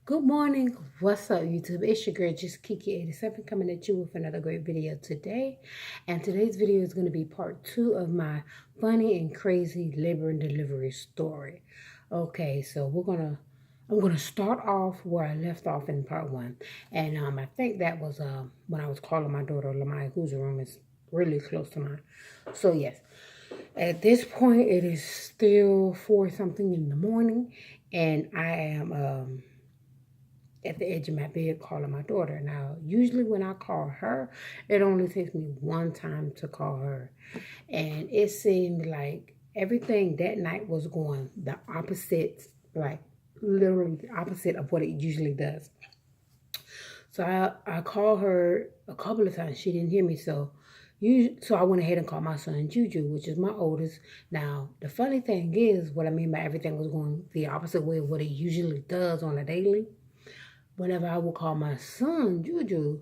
Good morning. What's up, YouTube? It's your girl, JUSTKIKI87, coming at you with another great video today. And today's video is going to be part 2 of my funny and crazy labor and delivery story. Okay, so I'm gonna start off where I left off in part 1. And I think that was when I was calling my daughter Lamaya, whose room is really close to mine. So yes, at this point it is still 4 something in the morning, and I am at the edge of my bed calling my daughter. Now, usually when I call her, it only takes me one time to call her. And it seemed like everything that night was going the opposite, like literally the opposite of what it usually does. So I called her a couple of times. She didn't hear me. So I went ahead and called my son Juju, which is my oldest. Now, the funny thing is, what I mean by everything was going the opposite way of what it usually does on a daily. Whenever I will call my son, Juju,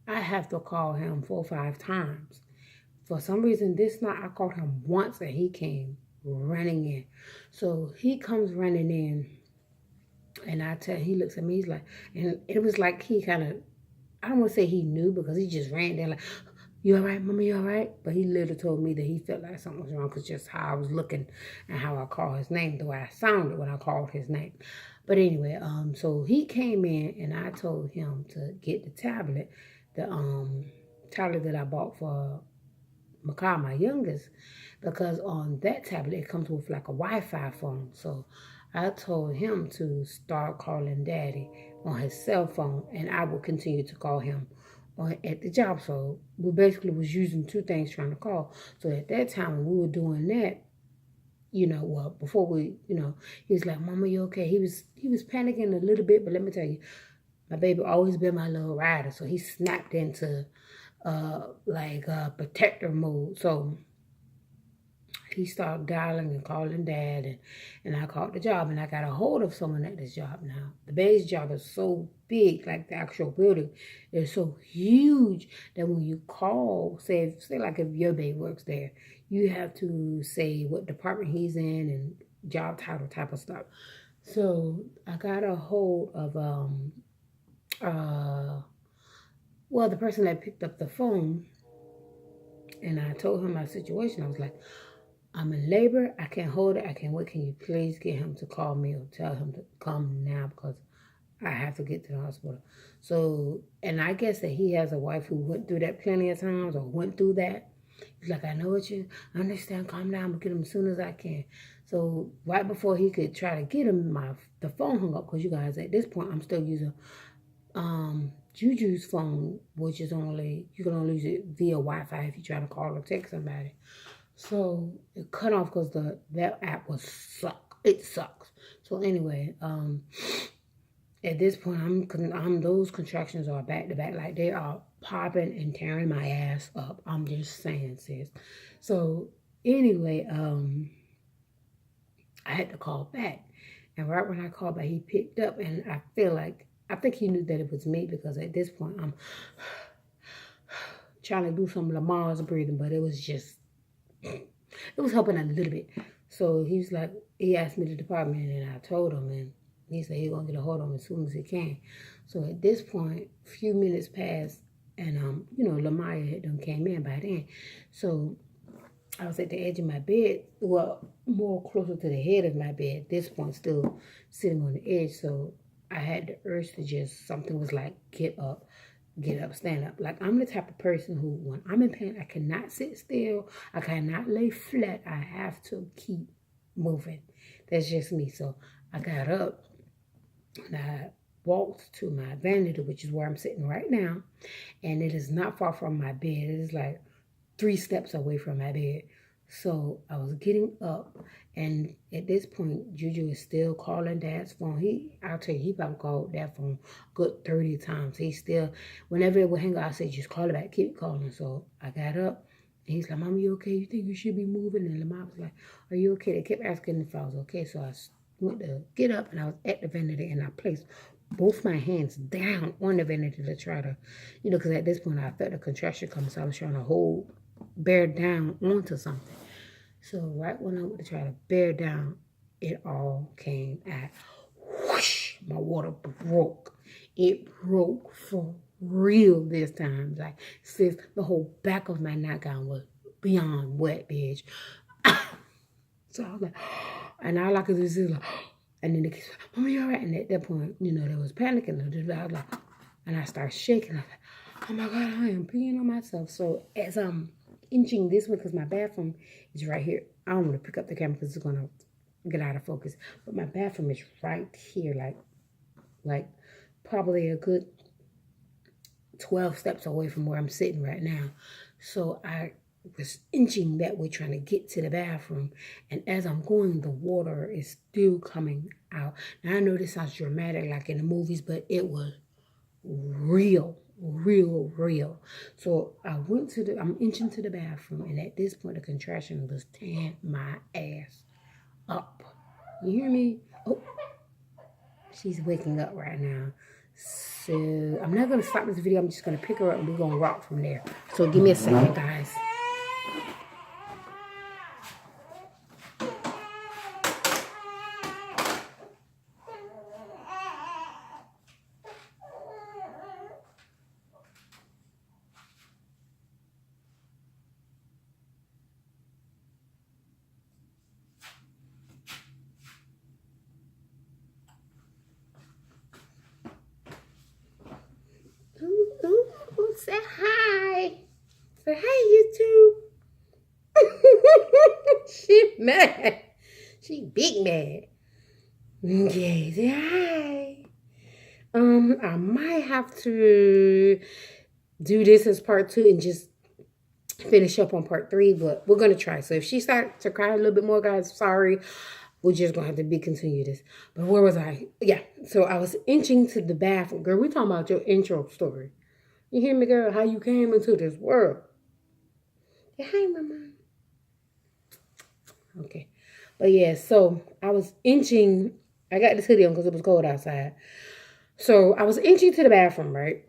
I have to call him 4 or 5 times. For some reason, this night I called him once and he came running in. So he comes running in, and he looks at me, he's like, and it was like he kind of, I don't want to say he knew, because he just ran there like, "You all right, Mama, you all right?" But he literally told me that he felt like something was wrong because just how I was looking and how I called his name, the way I sounded when I called his name. But anyway, so he came in and I told him to get the tablet that I bought for Makai, my youngest, because on that tablet it comes with like a Wi-Fi phone. So I told him to start calling Daddy on his cell phone, and I will continue to call him at the job. So we basically was using 2 things trying to call. So at that time when we were doing that, before we, he was like, "Mama, you okay?" He was panicking a little bit, but let me tell you, my baby always been my little rider. So he snapped into protector mode. So he started dialing and calling Dad, and I called the job, and I got a hold of someone at this job now. The base job is so big, like the actual building is so huge that when you call, say like if your baby works there, you have to say what department he's in and job title type of stuff. So I got a hold of the person that picked up the phone, and I told him my situation. I was like, "I'm in labor. I can't hold it. I can't wait. Can you please get him to call me or tell him to come now because I have to get to the hospital." So, and I guess that he has a wife who went through that plenty of times or went through that. He's like, "I know what you understand. Calm down. I'm going to get him as soon as I can." So right before he could try to get him, the phone hung up, because you guys, at this point, I'm still using Juju's phone, which is you can only use it via Wi-Fi if you try to call or text somebody. So it cut off because that app it sucks. So anyway, at this point, those contractions are back to back, like they are popping and tearing my ass up. I'm just saying, sis. So anyway, I had to call back, and right when I called back, he picked up, and I think he knew that it was me, because at this point I'm trying to do some Lamar's breathing, but it was helping a little bit. So he asked me the department, and I told him, and he said he's gonna get a hold of him as soon as he can. So at this point, a few minutes passed, and Lamaya had done came in by then. So I was at the edge of my bed, well, more closer to the head of my bed at this point, still sitting on the edge. So I had the urge to something was like, get up, stand up. Like, I'm the type of person who, when I'm in pain, I cannot sit still. I cannot lay flat. I have to keep moving. That's just me. So I got up and I walked to my vanity, which is where I'm sitting right now. And it is not far from my bed. It is like 3 steps away from my bed. So I was getting up, and at this point, Juju is still calling Dad's phone. I'll tell you, he probably called that phone a good 30 times. He still, whenever it would hang out, I said, "Just call it back, keep calling." So I got up, and he's like, "Mama, you okay? You think you should be moving?" And the mom was like, "Are you okay?" They kept asking if I was okay. So I went to get up, and I was at the vanity, and I placed both my hands down on the vanity to try to, because at this point I felt the contraction coming, so I was trying to bear down onto something. So right when I went to try to bear down, it all came at whoosh. My water broke. It broke for real this time. Like, sis, the whole back of my nightgown was beyond wet, bitch. So I was like, and all I could do is like, and then the kids, Mama, you all right? And at that point, you know, there was panic, and I was like, and I started shaking. I was like, oh my God, I am peeing on myself. So as I'm inching this way, because my bathroom is right here. I don't want to pick up the camera because it's going to get out of focus. But my bathroom is right here, like probably a good 12 steps away from where I'm sitting right now. So I was inching that way trying to get to the bathroom. And as I'm going, the water is still coming out. Now, I know this sounds dramatic like in the movies, but it was real. So I'm inching to the bathroom, and at this point the contraction was tearing my ass up. You hear me? Oh, she's waking up right now. So I'm not gonna stop this video. I'm just gonna pick her up and we're gonna rock from there. So give me a second, guys. Ooh, say hi. Say hi, YouTube. She mad. She big mad. Okay, say hi. I might have to do this as part 2 and just finish up on part 3, but we're gonna try. So if she starts to cry a little bit more, guys, sorry. We're just gonna have to continue this. But where was I? Yeah, so I was inching to the bathroom. Girl, we talking about your intro story. You hear me, girl? How you came into this world. Yeah, hi, Mama. Okay. But yeah, so I was inching. I got this hoodie on because it was cold outside. So I was inching to the bathroom, right?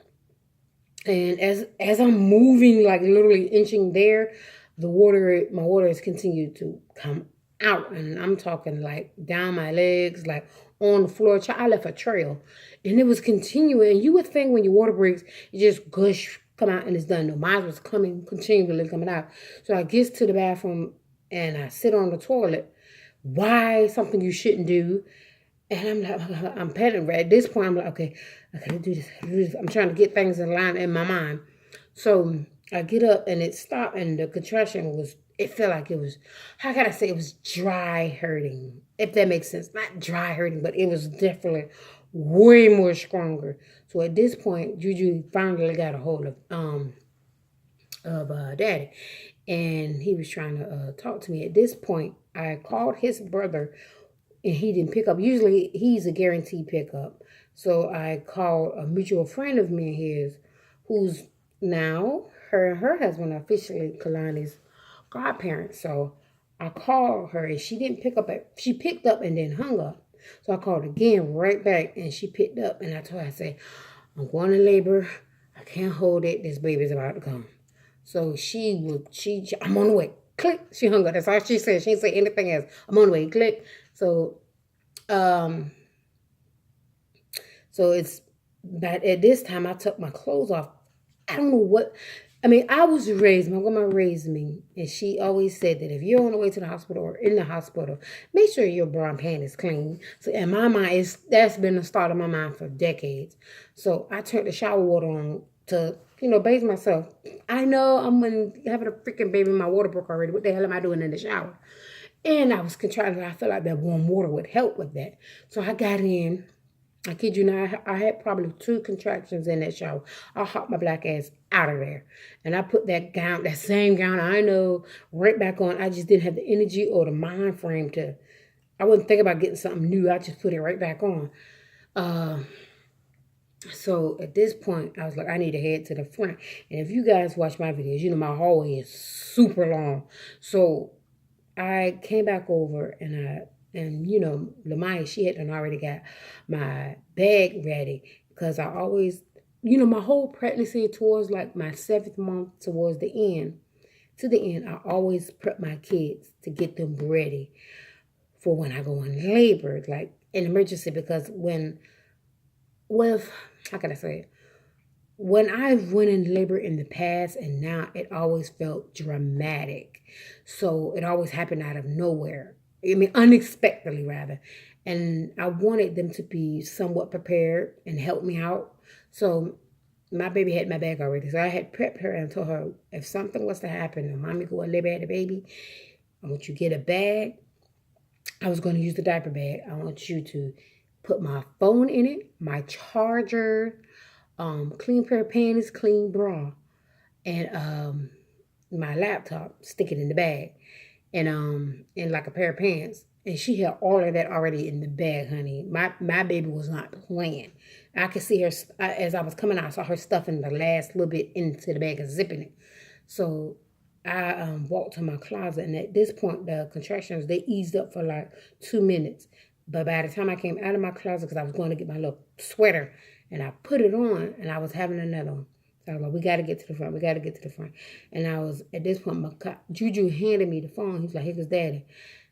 And as I'm moving, like literally inching there, my water has continued to come out. And I'm talking like down my legs, like on the floor. I left a trail. And it was continuing. And you would think when your water breaks, it just gush, come out and it's done. No, mine was continually coming out. So I get to the bathroom and I sit on the toilet. Why? Something you shouldn't do. And I'm like, I'm panicking. At this point, I'm like, okay, do this. I'm trying to get things in line in my mind. So I get up and it stopped, and the contraction it felt like it was, how can I say, it was dry hurting, if that makes sense. Not dry hurting, but it was definitely way more stronger. So at this point, Juju finally got a hold of Daddy, and he was trying to talk to me. At this point, I called his brother, and he didn't pick up. Usually, he's a guaranteed pickup. So I called a mutual friend of me and his, who's now, her and her husband are officially Kalani's godparents. So I called her, and she didn't pick up. She picked up and then hung up. So I called again right back, and she picked up. And I told her, I said, I'm going to labor. I can't hold it. This baby's about to come. So I'm on the way. Click. She hung up. That's all she said. She didn't say anything else. I'm on the way. Click. So it's, but at this time I took my clothes off. I don't know what, I mean, I was raised, my grandma raised me, and she always said that if you're on the way to the hospital or in the hospital, make sure your bra and pant is clean. So in my mind, that's been the start of my mind for decades. So I turned the shower water on to, bathe myself. I know I'm having a freaking baby, my water broke already. What the hell am I doing in the shower? And I was contracting. I felt like that warm water would help with that. So I got in. I kid you not, I had probably 2 contractions in that shower. I hopped my black ass out of there. And I put that same gown, I know, right back on. I just didn't have the energy or the mind frame I wasn't thinking about getting something new. I just put it right back on. So at this point, I was like, I need to head to the front. And if you guys watch my videos, my hallway is super long. So I came back over and Lamaya, she had already got my bag ready, because I always, my whole pregnancy towards like my 7th month towards the end, I always prep my kids to get them ready for when I go in labor, like an emergency, because when with, how can I say it? When I've went in labor in the past and now, it always felt dramatic. So it always happened out of nowhere. I mean, unexpectedly rather. And I wanted them to be somewhat prepared and help me out. So my baby had my bag already. So I had prepped her and told her, if something was to happen and mommy go and labor had the baby, I want you to get a bag. I was going to use the diaper bag. I want you to put my phone in it, my charger, clean pair of panties, clean bra, and my laptop, stick it in the bag, and like a pair of pants. And she had all of that already in the bag, honey. My baby was not playing. I could see her as I was coming out. I saw her stuffing the last little bit into the bag and zipping it. So I walked to my closet, and at this point, the contractions, they eased up for like 2 minutes. But by the time I came out of my closet, because I was going to get my little sweater, and I put it on, and I was having another one. So I was like, we got to get to the front. We got to get to the front. And I was, at this point, Juju handed me the phone. He's like, here's daddy.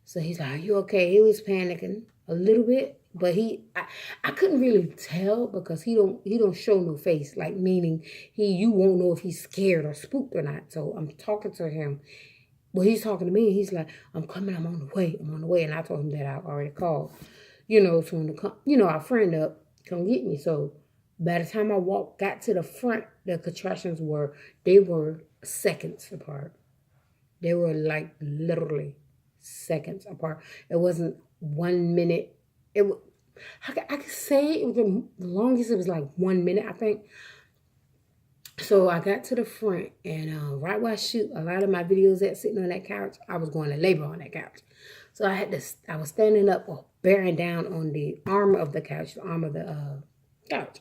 So he's like, are you okay? He was panicking a little bit, but I couldn't really tell because he don't show no face, like meaning you won't know if he's scared or spooked or not. So I'm talking to him. Well, he's talking to me. He's like, I'm coming. I'm on the way. I'm on the way. And I told him that I already called, so when our friend up, come get me. So by the time I got to the front, the contractions were seconds apart. They were like literally seconds apart. It wasn't 1 minute. I could say it was the longest. It was like 1 minute, I think. So I got to the front, and right where I shoot a lot of my videos at sitting on that couch, I was going to labor on that couch. So I was standing up or bearing down on the arm of the couch, the arm of the couch.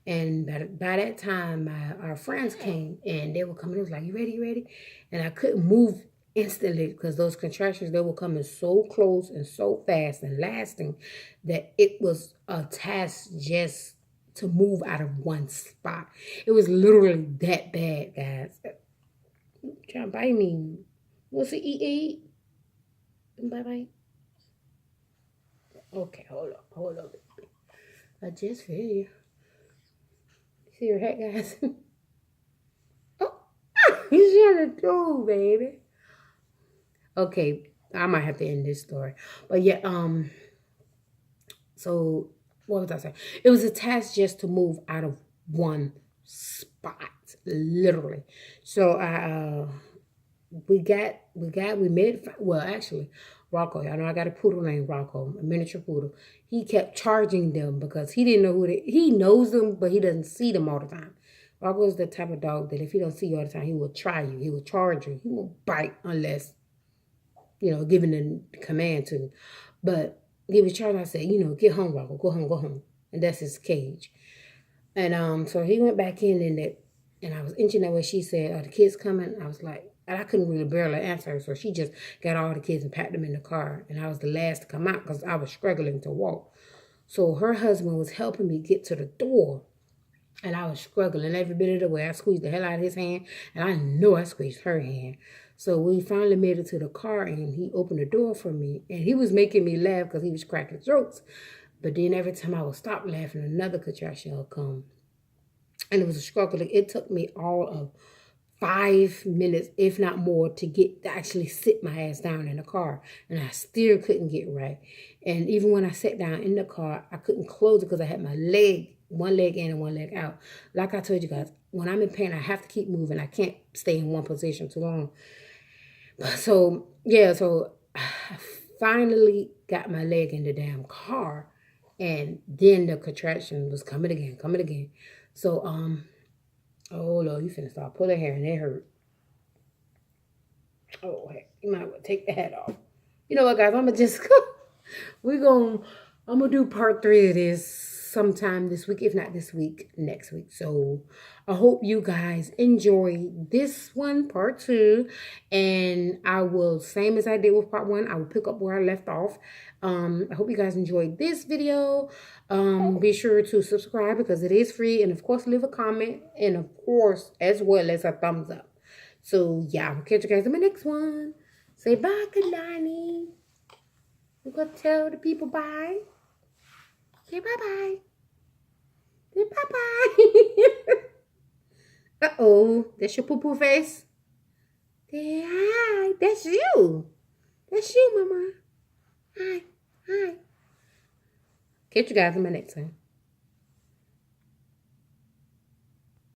And by that time, our friends came, and they were coming. It was like, you ready, you ready? And I couldn't move instantly because those contractions, they were coming so close and so fast and lasting that it was a task just to move out of one spot. It was literally that bad, guys. Trying to bite me. What's it eat? Bye-bye. Okay, hold up. I just feel you. See your hat, guys? Oh, he's trying to do, baby. Okay, I might have to end this story. But yeah, so what was I saying? It was a task just to move out of one spot, literally. So we made it. Well, actually, Rocco, I know I got a poodle named Rocco, a miniature poodle. He kept charging them because he didn't know he knows them, but he doesn't see them all the time. Rocco is the type of dog that if he don't see you all the time, he will try you. He will charge you. He won't bite unless, given the command to. But he was charging. I said, get home, Rocco. Go home. And that's his cage. And so he went back in, and I was inching that way. She said, are the kids coming? I was like, and I couldn't really barely answer her. So she just got all the kids and packed them in the car. And I was the last to come out because I was struggling to walk. So her husband was helping me get to the door. And I was struggling every bit of the way. I squeezed the hell out of his hand. And I know I squeezed her hand. So we finally made it to the car, and he opened the door for me. And he was making me laugh because he was cracking jokes. But then every time I would stop laughing, another contraction would come. And it was a struggle. It took me all of 5 minutes, if not more, to actually sit my ass down in the car. And I still couldn't get right. And even when I sat down in the car, I couldn't close it because I had my one leg in and one leg out. Like I told you guys, when I'm in pain, I have to keep moving. I can't stay in one position too long. So I finally got my leg in the damn car. And then the contraction was coming again. So, oh, Lord, you finna start pulling hair and it hurt. Oh, heck, you might want to take the hat off. You know what, guys, I'm gonna do part 3 of this sometime this week. If not this week, next week. So I hope you guys enjoy this one, part 2. And I will, same as I did with part 1, I will pick up where I left off. I hope you guys enjoyed this video. Be sure to subscribe because it is free. And of course, leave a comment. And of course, as well as a thumbs up. So yeah, I'll catch you guys in my next one. Say bye, Kalani. We're going to tell the people bye. Say bye-bye. Say bye-bye. Uh-oh. That's your poo-poo face? Say hi. That's you. That's you, Mama. Hi. Hi. Catch you guys in my next one.